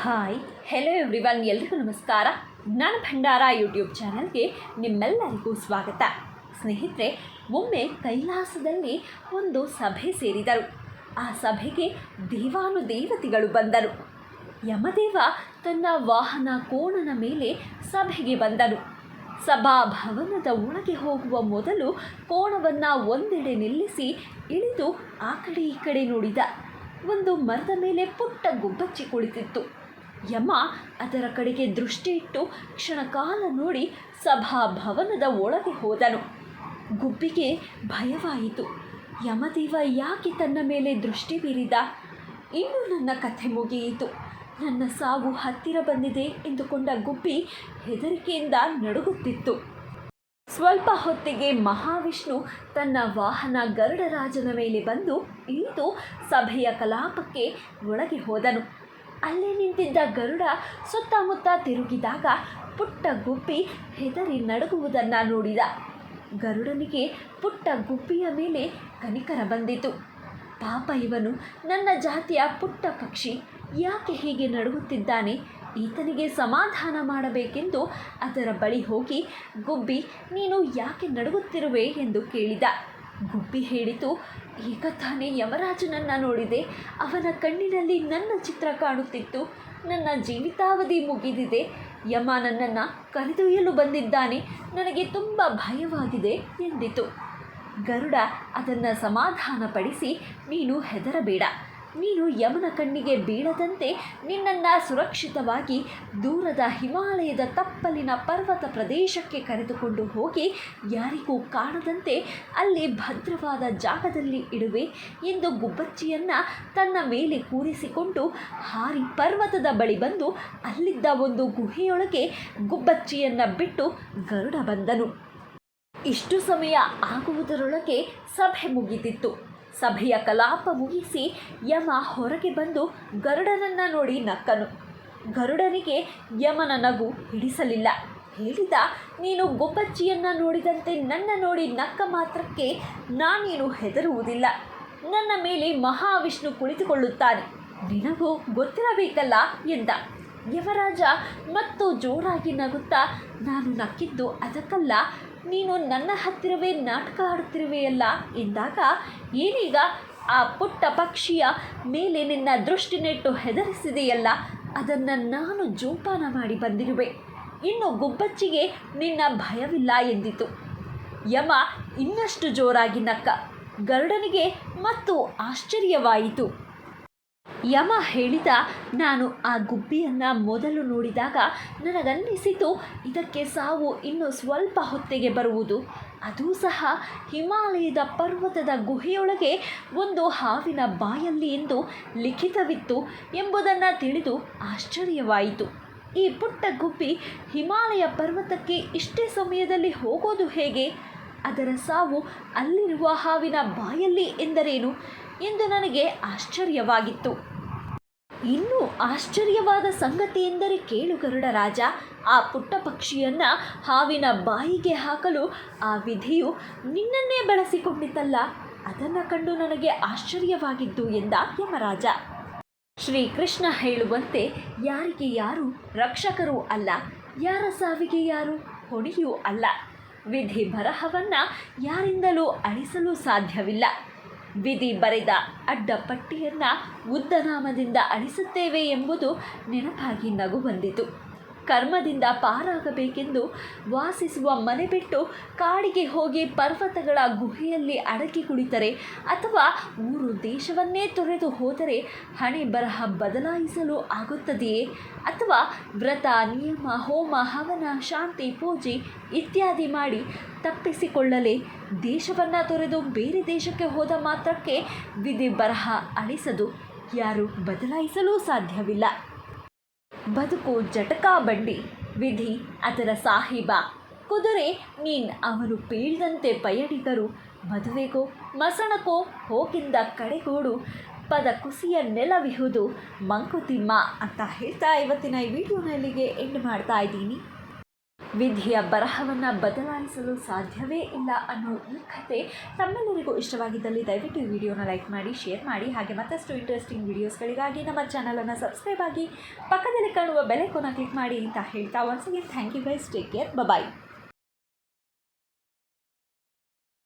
Hi hello everyone, ಎಲ್ರಿಗೂ ನಮಸ್ಕಾರ. ಜ್ಞಾನ ಭಂಡಾರ ಯೂಟ್ಯೂಬ್ ಚಾನಲ್ಗೆ ನಿಮ್ಮೆಲ್ಲರಿಗೂ ಸ್ವಾಗತ. ಸ್ನೇಹಿತರೆ, ಒಮ್ಮೆ ಕೈಲಾಸದಲ್ಲಿ ಒಂದು ಸಭೆ ಸೇರಿದರು. ಆ ಸಭೆಗೆ ದೇವಾನುದೇವತೆಗಳು ಬಂದರು. ಯಮದೇವ ತನ್ನ ವಾಹನ ಕೋಣನ ಮೇಲೆ ಸಭೆಗೆ ಬಂದನು. ಸಭಾಭವನದ ಒಳಗೆ ಹೋಗುವ ಮೊದಲು ಕೋಣವನ್ನು ಒಂದೆಡೆ ನಿಲ್ಲಿಸಿ ಇಳಿದು ಆ ಕಡೆ ಈ ಕಡೆ ನೋಡಿದ. ಒಂದು ಮರದ ಮೇಲೆ ಪುಟ್ಟ ಗುಬ್ಬಚ್ಚಿ ಕುಳಿತಿತ್ತು. ಯಮ ಅದರ ಕಡೆಗೆ ದೃಷ್ಟಿ ಇಟ್ಟು ಕ್ಷಣಕಾಲ ನೋಡಿ ಸಭಾಭವನದ ಒಳಗೆ ಹೋದನು. ಗುಬ್ಬಿಗೆ ಭಯವಾಯಿತು. ಯಮದೇವ ಯಾಕೆ ತನ್ನ ಮೇಲೆ ದೃಷ್ಟಿ ಬೀರಿದ? ಇನ್ನು ನನ್ನ ಕಥೆ ಮುಗಿಯಿತು, ನನ್ನ ಸಾವು ಹತ್ತಿರ ಬಂದಿದೆ ಎಂದುಕೊಂಡ ಗುಬ್ಬಿ ಹೆದರಿಕೆಯಿಂದ ನಡುಗುತ್ತಿತ್ತು. ಸ್ವಲ್ಪ ಹೊತ್ತಿಗೆ ಮಹಾವಿಷ್ಣು ತನ್ನ ವಾಹನ ಗರುಡರಾಜನ ಮೇಲೆ ಬಂದು ಇಳಿದು ಸಭೆಯ ಕಲಾಪಕ್ಕೆ ಒಳಗೆ ಹೋದನು. ಅಲ್ಲೇ ನಿಂತಿದ್ದ ಗರುಡ ಸುತ್ತಮುತ್ತ ತಿರುಗಿದಾಗ ಪುಟ್ಟ ಗುಬ್ಬಿ ಹೆದರಿ ನಡುಗುವುದನ್ನು ನೋಡಿದ. ಗರುಡನಿಗೆ ಪುಟ್ಟ ಗುಬ್ಬಿಯ ಮೇಲೆ ಕನಿಕರ ಬಂದಿತು. ಪಾಪ, ಇವನು ನನ್ನ ಜಾತಿಯ ಪುಟ್ಟ ಪಕ್ಷಿ, ಯಾಕೆ ಹೀಗೆ ನಡುಗುತ್ತಿದ್ದಾನೆ? ಈತನಿಗೆ ಸಮಾಧಾನ ಮಾಡಬೇಕೆಂದು ಅದರ ಬಳಿ ಹೋಗಿ, ಗುಬ್ಬಿ, ನೀನು ಯಾಕೆ ನಡುಗುತ್ತಿರುವೆ ಎಂದು ಕೇಳಿದ. ಗುಬ್ಬಿ ಹೇಳಿತು, ಈಗ ತಾನೇ ಯಮರಾಜನನ್ನು ನೋಡಿದೆ. ಅವನ ಕಣ್ಣಿನಲ್ಲಿ ನನ್ನ ಚಿತ್ರ ಕಾಣುತ್ತಿತ್ತು. ನನ್ನ ಜೀವಿತಾವಧಿ ಮುಗಿದಿದೆ. ಯಮ ನನ್ನನ್ನು ಕರೆದೊಯ್ಯಲು ಬಂದಿದ್ದಾನೆ. ನನಗೆ ತುಂಬ ಭಯವಾಗಿದೆ ಎಂದಿತು. ಗರುಡ ಅದನ್ನು ಸಮಾಧಾನಪಡಿಸಿ, ನೀನು ಹೆದರಬೇಡ. ನೀನು ಯಮನ ಕಣ್ಣಿಗೆ ಬೀಳದಂತೆ ನಿನ್ನನ್ನು ಸುರಕ್ಷಿತವಾಗಿ ದೂರದ ಹಿಮಾಲಯದ ತಪ್ಪಲಿನ ಪರ್ವತ ಪ್ರದೇಶಕ್ಕೆ ಕರೆದುಕೊಂಡು ಹೋಗಿ ಯಾರಿಗೂ ಕಾಣದಂತೆ ಅಲ್ಲಿ ಭದ್ರವಾದ ಜಾಗದಲ್ಲಿ ಇಡುವೆ ಎಂದು ಗುಬ್ಬಚ್ಚಿಯನ್ನು ತನ್ನ ಮೇಲೆ ಕೂರಿಸಿಕೊಂಡು ಹಾರಿ ಪರ್ವತದ ಬಳಿ ಬಂದು ಅಲ್ಲಿದ್ದ ಒಂದು ಗುಹೆಯೊಳಗೆ ಗುಬ್ಬಚ್ಚಿಯನ್ನು ಬಿಟ್ಟು ಗರುಡ ಬಂದನು. ಇಷ್ಟು ಸಮಯ ಆಗುವುದರೊಳಗೆ ಸಭೆ ಮುಗಿದಿತ್ತು. ಸಭೆಯ ಕಲಾಪ ಮುಗಿಸಿ ಯಮ ಹೊರಗೆ ಬಂದು ಗರುಡನನ್ನು ನೋಡಿ ನಕ್ಕನು. ಗರುಡನಿಗೆ ಯಮನ ನಗು ಹಿಡಿಸಲಿಲ್ಲ. ಹೇಳಿದ, ನೀನು ಗುಬ್ಬಚ್ಚಿಯನ್ನು ನೋಡಿದಂತೆ ನನ್ನ ನೋಡಿ ನಕ್ಕ ಮಾತ್ರಕ್ಕೆ ನಾನೇನು ಹೆದರುವುದಿಲ್ಲ. ನನ್ನ ಮೇಲೆ ಮಹಾವಿಷ್ಣು ಕುಳಿತುಕೊಳ್ಳುತ್ತಾನೆ, ನಿನಗೂ ಗೊತ್ತಿರಬೇಕಲ್ಲ ಎಂದ. ಯವರಾಜ ಮತ್ತು ಜೋರಾಗಿ ನಗುತ್ತಾ, ನಾನು ನಕ್ಕಿದ್ದು ಅದಕ್ಕಲ್ಲ, ನೀನು ನನ್ನ ಹತ್ತಿರವೇ ನಾಟಕ ಆಡುತ್ತಿರುವೆಯಲ್ಲ ಎಂದಾಗ, ಏನೀಗ ಆ ಪುಟ್ಟ ಪಕ್ಷಿಯ ಮೇಲೆ ನಿನ್ನ ದೃಷ್ಟಿ ನೆಟ್ಟು ಹೆದರಿಸಿದೆಯಲ್ಲ, ಅದನ್ನು ನಾನು ಜೋಪಾನ ಮಾಡಿ ಬಂದಿರುವೆ. ಇನ್ನು ಗುಬ್ಬಚ್ಚಿಗೆ ನಿನ್ನ ಭಯವಿಲ್ಲ ಎಂದಿತು. ಯಮ ಇನ್ನಷ್ಟು ಜೋರಾಗಿ ನಕ್ಕ. ಗರುಡನಿಗೆ ಮತ್ತು ಆಶ್ಚರ್ಯವಾಯಿತು. ಯಮ ಹೇಳಿದ, ನಾನು ಆ ಗುಬ್ಬಿಯನ್ನು ಮೊದಲು ನೋಡಿದಾಗ ನನಗನ್ನಿಸಿತು ಇದಕ್ಕೆ ಸಾವು ಇನ್ನು ಸ್ವಲ್ಪ ಹೊತ್ತಿಗೆ ಬರುವುದು. ಅದೂ ಸಹ ಹಿಮಾಲಯದ ಪರ್ವತದ ಗುಹೆಯೊಳಗೆ ಒಂದು ಹಾವಿನ ಬಾಯಲ್ಲಿ ಎಂದು ಲಿಖಿತವಿತ್ತು ಎಂಬುದನ್ನು ತಿಳಿದು ಆಶ್ಚರ್ಯವಾಯಿತು. ಈ ಪುಟ್ಟ ಗುಬ್ಬಿ ಹಿಮಾಲಯ ಪರ್ವತಕ್ಕೆ ಇಷ್ಟೇ ಸಮಯದಲ್ಲಿ ಹೋಗೋದು ಹೇಗೆ? ಅದರ ಸಾವು ಅಲ್ಲಿರುವ ಹಾವಿನ ಬಾಯಲ್ಲಿ ಎಂದರೇನು ಎಂದು ನನಗೆ ಆಶ್ಚರ್ಯವಾಗಿತ್ತು. ಇನ್ನೂ ಆಶ್ಚರ್ಯವಾದ ಸಂಗತಿ ಎಂದರೆ ಕೇಳು ಗರುಡ ರಾಜ, ಆ ಪುಟ್ಟ ಪಕ್ಷಿಯನ್ನು ಹಾವಿನ ಬಾಯಿಗೆ ಹಾಕಲು ಆ ವಿಧಿಯು ನಿನ್ನನ್ನೇ ಬಳಸಿಕೊಂಡಿತಲ್ಲ, ಅದನ್ನು ಕಂಡು ನನಗೆ ಆಶ್ಚರ್ಯವಾಗಿದ್ದು ಎಂದ ಯಮರಾಜ. ಶ್ರೀಕೃಷ್ಣ ಹೇಳುವಂತೆ ಯಾರಿಗೆ ಯಾರು ರಕ್ಷಕರೂ ಅಲ್ಲ, ಯಾರ ಸಾವಿಗೆ ಯಾರು ಹೊಣೆಯೂ ಅಲ್ಲ. ವಿಧಿ ಬರಹವನ್ನು ಯಾರಿಂದಲೂ ಅಳಿಸಲು ಸಾಧ್ಯವಿಲ್ಲ. ವಿಧಿ ಬರೆದ ಅಡ್ಡಪಟ್ಟಿಯನ್ನು ಉದ್ದನಾಮದಿಂದ ಅಳಿಸುತ್ತೇವೆ ಎಂಬುದು ನೆನಪಾಗಿ ನಗು ಬಂದಿತು. ಕರ್ಮದಿಂದ ಪಾರಾಗಬೇಕೆಂದು ವಾಸಿಸುವ ಮನೆ ಬಿಟ್ಟು ಕಾಡಿಗೆ ಹೋಗಿ ಪರ್ವತಗಳ ಗುಹೆಯಲ್ಲಿ ಅಡಗಿ ಕುಳಿತರೆ ಅಥವಾ ಊರು ದೇಶವನ್ನೇ ತೊರೆದು ಹೋದರೆ ಹಣೆ ಬರಹ ಬದಲಾಯಿಸಲು ಆಗುತ್ತದೆಯೇ? ಅಥವಾ ವ್ರತ, ನಿಯಮ, ಹೋಮ, ಹವನ, ಶಾಂತಿ, ಪೂಜೆ ಇತ್ಯಾದಿ ಮಾಡಿ ತಪ್ಪಿಸಿಕೊಳ್ಳಲೇ ದೇಶವನ್ನು ತೊರೆದು ಬೇರೆ ದೇಶಕ್ಕೆ ಹೋದ ಮಾತ್ರಕ್ಕೆ ವಿಧಿ ಬರಹ ಅಳಿಸದು, ಯಾರು ಬದಲಾಯಿಸಲೂ ಸಾಧ್ಯವಿಲ್ಲ. ಬದುಕು ಜಟಕಾ ಬಂಡಿ, ವಿಧಿ ಅದರ ಸಾಹಿಬ. ಕುದುರೆ ನೀನ್ ಅವನು ಪೀಳ್ದಂತೆ ಪಯಣಿಗರು, ಮದುವೆಗೋ ಮಸಣಕೋ ಹೋಗಿಂದ ಕಡೆಗೋಡು, ಪದ ಕುಸಿಯ ನೆಲವಿಹುದು ಮಂಕುತಿಮ್ಮ ಅಂತ ಹೇಳ್ತಾ ಇವತ್ತಿನ ಈ ವಿಡಿಯೋನ ಇಲ್ಲಿಗೆ ಎಂಡ್ ಮಾಡ್ತಾ ಇದ್ದೀನಿ. ವಿಧಿಯ ಬರಹವನ್ನು ಬದಲಾಯಿಸಲು ಸಾಧ್ಯವೇ ಇಲ್ಲ ಅನ್ನೋ ಈ ಕಥೆ ತಮ್ಮೆಲ್ಲರಿಗೂ ಇಷ್ಟವಾಗಿದ್ದಲ್ಲಿ ದಯವಿಟ್ಟು ಈ ವಿಡಿಯೋನ ಲೈಕ್ ಮಾಡಿ, ಶೇರ್ ಮಾಡಿ. ಹಾಗೆ ಮತ್ತಷ್ಟು ಇಂಟ್ರೆಸ್ಟಿಂಗ್ ವಿಡಿಯೋಸ್ಗಳಿಗಾಗಿ ನಮ್ಮ ಚಾನಲನ್ನು ಸಬ್ಸ್ಕ್ರೈಬ್ ಆಗಿ, ಪಕ್ಕದಲ್ಲಿ ಕಾಣುವ ಬೆಲ್ ಐಕಾನ್ನ ಕ್ಲಿಕ್ ಮಾಡಿ ಅಂತ ಹೇಳ್ತಾ once again thank you guys. Take care. Bye.